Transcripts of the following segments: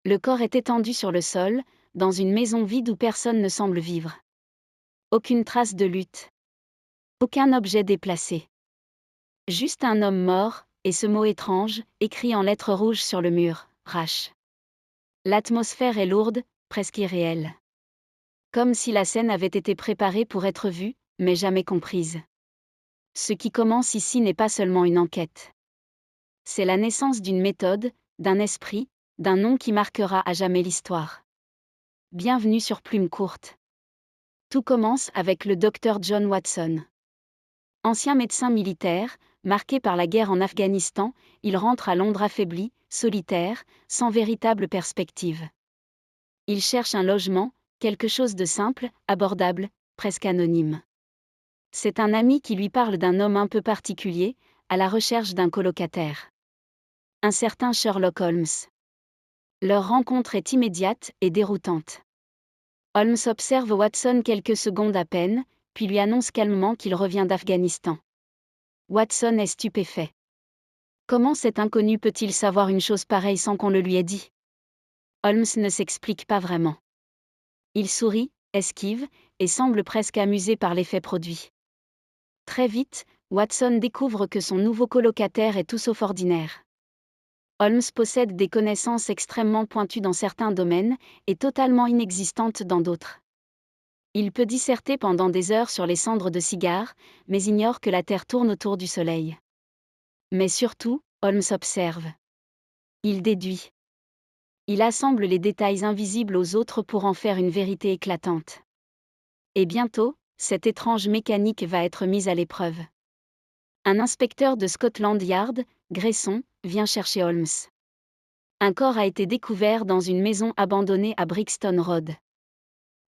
Le corps est étendu sur le sol, dans une maison vide où personne ne semble vivre. Aucune trace de lutte. Aucun objet déplacé. Juste un homme mort, et ce mot étrange, écrit en lettres rouges sur le mur, Rash. L'atmosphère est lourde, presque irréelle. Comme si la scène avait été préparée pour être vue, mais jamais comprise. Ce qui commence ici n'est pas seulement une enquête. C'est la naissance d'une méthode, d'un esprit, d'un nom qui marquera à jamais l'histoire. Bienvenue sur Plume Courte. Tout commence avec le docteur John Watson. Ancien médecin militaire, marqué par la guerre en Afghanistan, il rentre à Londres affaibli, solitaire, sans véritable perspective. Il cherche un logement, quelque chose de simple, abordable, presque anonyme. C'est un ami qui lui parle d'un homme un peu particulier, à la recherche d'un colocataire. Un certain Sherlock Holmes. Leur rencontre est immédiate et déroutante. Holmes observe Watson quelques secondes à peine, puis lui annonce calmement qu'il revient d'Afghanistan. Watson est stupéfait. Comment cet inconnu peut-il savoir une chose pareille sans qu'on le lui ait dit ? Holmes ne s'explique pas vraiment. Il sourit, esquive, et semble presque amusé par l'effet produit. Très vite, Watson découvre que son nouveau colocataire est tout sauf ordinaire. Holmes possède des connaissances extrêmement pointues dans certains domaines, et totalement inexistantes dans d'autres. Il peut disserter pendant des heures sur les cendres de cigares, mais ignore que la Terre tourne autour du Soleil. Mais surtout, Holmes observe. Il déduit. Il assemble les détails invisibles aux autres pour en faire une vérité éclatante. Et bientôt, cette étrange mécanique va être mise à l'épreuve. Un inspecteur de Scotland Yard, Grayson, vient chercher Holmes. Un corps a été découvert dans une maison abandonnée à Brixton Road.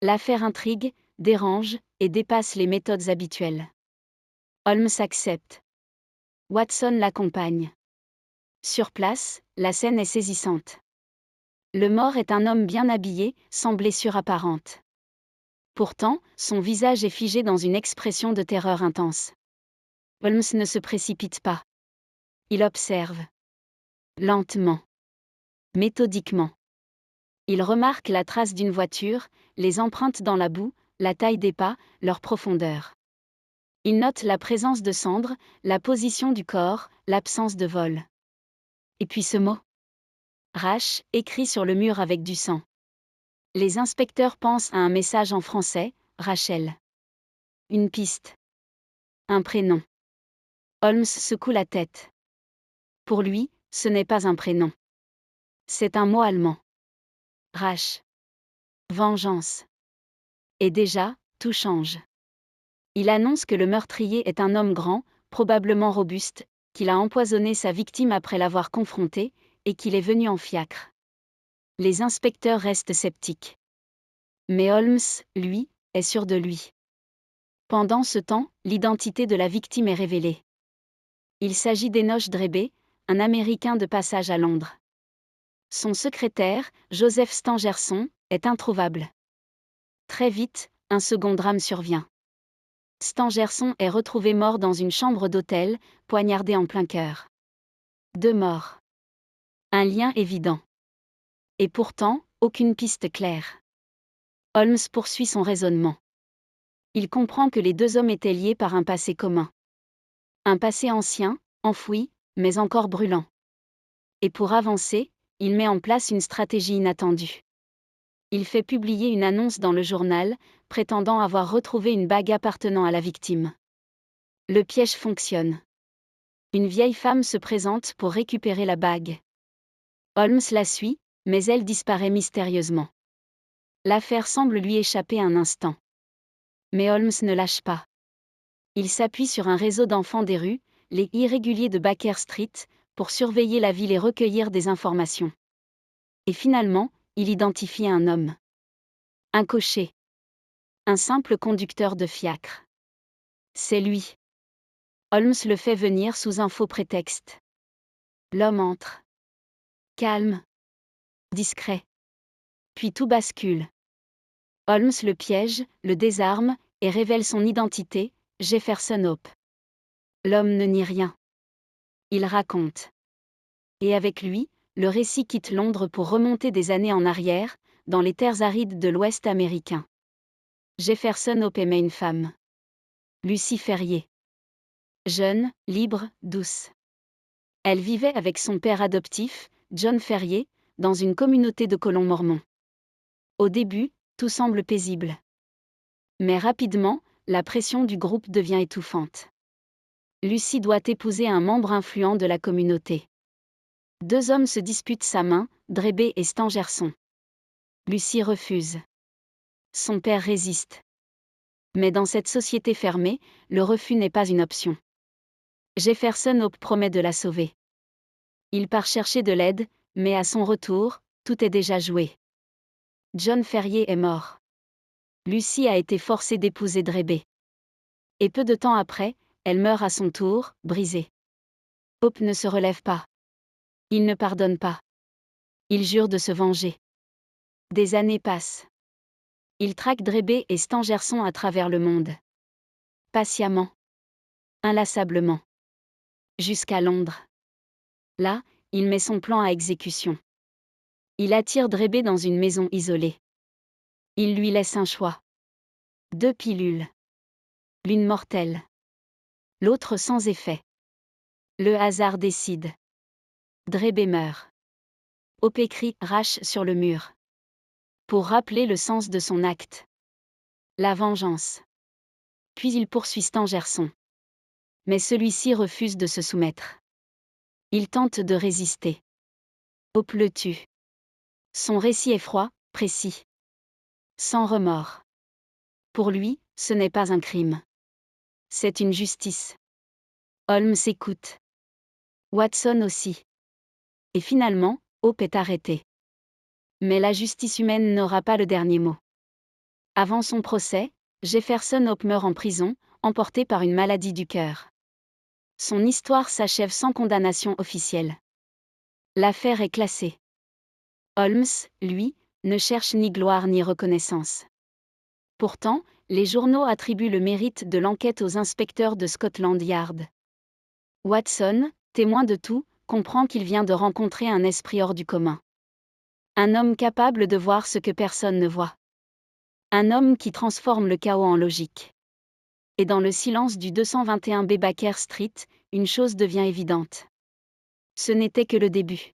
L'affaire intrigue, dérange, et dépasse les méthodes habituelles. Holmes accepte. Watson l'accompagne. Sur place, la scène est saisissante. Le mort est un homme bien habillé, sans blessure apparente. Pourtant, son visage est figé dans une expression de terreur intense. Holmes ne se précipite pas. Il observe. Lentement. Méthodiquement. Il remarque la trace d'une voiture, les empreintes dans la boue, la taille des pas, leur profondeur. Il note la présence de cendres, la position du corps, l'absence de vol. Et puis ce mot. Rash, écrit sur le mur avec du sang. Les inspecteurs pensent à un message en français, Rachel. Une piste. Un prénom. Holmes secoue la tête. Pour lui, ce n'est pas un prénom. C'est un mot allemand. Rache. Vengeance. Et déjà, tout change. Il annonce que le meurtrier est un homme grand, probablement robuste, qu'il a empoisonné sa victime après l'avoir confronté, et qu'il est venu en fiacre. Les inspecteurs restent sceptiques. Mais Holmes, lui, est sûr de lui. Pendant ce temps, l'identité de la victime est révélée. Il s'agit d'Enoch Drebé, un Américain de passage à Londres. Son secrétaire, Joseph Stangerson, est introuvable. Très vite, un second drame survient. Stangerson est retrouvé mort dans une chambre d'hôtel, poignardé en plein cœur. 2 morts. Un lien évident. Et pourtant, aucune piste claire. Holmes poursuit son raisonnement. Il comprend que les 2 hommes étaient liés par un passé commun. Un passé ancien, enfoui, mais encore brûlant. Et pour avancer, il met en place une stratégie inattendue. Il fait publier une annonce dans le journal, prétendant avoir retrouvé une bague appartenant à la victime. Le piège fonctionne. Une vieille femme se présente pour récupérer la bague. Holmes la suit, mais elle disparaît mystérieusement. L'affaire semble lui échapper un instant. Mais Holmes ne lâche pas. Il s'appuie sur un réseau d'enfants des rues, les irréguliers de Baker Street, pour surveiller la ville et recueillir des informations. Et finalement, il identifie un homme. Un cocher. Un simple conducteur de fiacre. C'est lui. Holmes le fait venir sous un faux prétexte. L'homme entre. Calme. Discret. Puis tout bascule. Holmes le piège, le désarme, et révèle son identité, Jefferson Hope. L'homme ne nie rien. Il raconte. Et avec lui, le récit quitte Londres pour remonter des années en arrière, dans les terres arides de l'Ouest américain. Jefferson Hope aimait une femme. Lucy Ferrier. Jeune, libre, douce. Elle vivait avec son père adoptif, John Ferrier, dans une communauté de colons mormons. Au début, tout semble paisible. Mais rapidement, la pression du groupe devient étouffante. Lucy doit épouser un membre influent de la communauté. Deux hommes se disputent sa main, Drebé et Stangerson. Lucy refuse. Son père résiste. Mais dans cette société fermée, le refus n'est pas une option. Jefferson Hope promet de la sauver. Il part chercher de l'aide, mais à son retour, tout est déjà joué. John Ferrier est mort. Lucy a été forcée d'épouser Drebé. Et peu de temps après, elle meurt à son tour, brisée. Hope ne se relève pas. Il ne pardonne pas. Il jure de se venger. Des années passent. Il traque Drebé et Stangerson à travers le monde. Patiemment. Inlassablement. Jusqu'à Londres. Là, il met son plan à exécution. Il attire Drebé dans une maison isolée. Il lui laisse un choix. 2 pilules. L'une mortelle. L'autre sans effet. Le hasard décide. Drebé meurt. Hope écrit « Rache » sur le mur. Pour rappeler le sens de son acte. La vengeance. Puis il poursuit Stangerson. Mais celui-ci refuse de se soumettre. Il tente de résister. Hope le tue. Son récit est froid, précis. Sans remords. Pour lui, ce n'est pas un crime. C'est une justice. Holmes écoute. Watson aussi. Et finalement, Hope est arrêté. Mais la justice humaine n'aura pas le dernier mot. Avant son procès, Jefferson Hope meurt en prison, emporté par une maladie du cœur. Son histoire s'achève sans condamnation officielle. L'affaire est classée. Holmes, lui, ne cherche ni gloire ni reconnaissance. Pourtant, les journaux attribuent le mérite de l'enquête aux inspecteurs de Scotland Yard. Watson, témoin de tout, comprend qu'il vient de rencontrer un esprit hors du commun. Un homme capable de voir ce que personne ne voit. Un homme qui transforme le chaos en logique. Et dans le silence du 221B Baker Street, une chose devient évidente. Ce n'était que le début.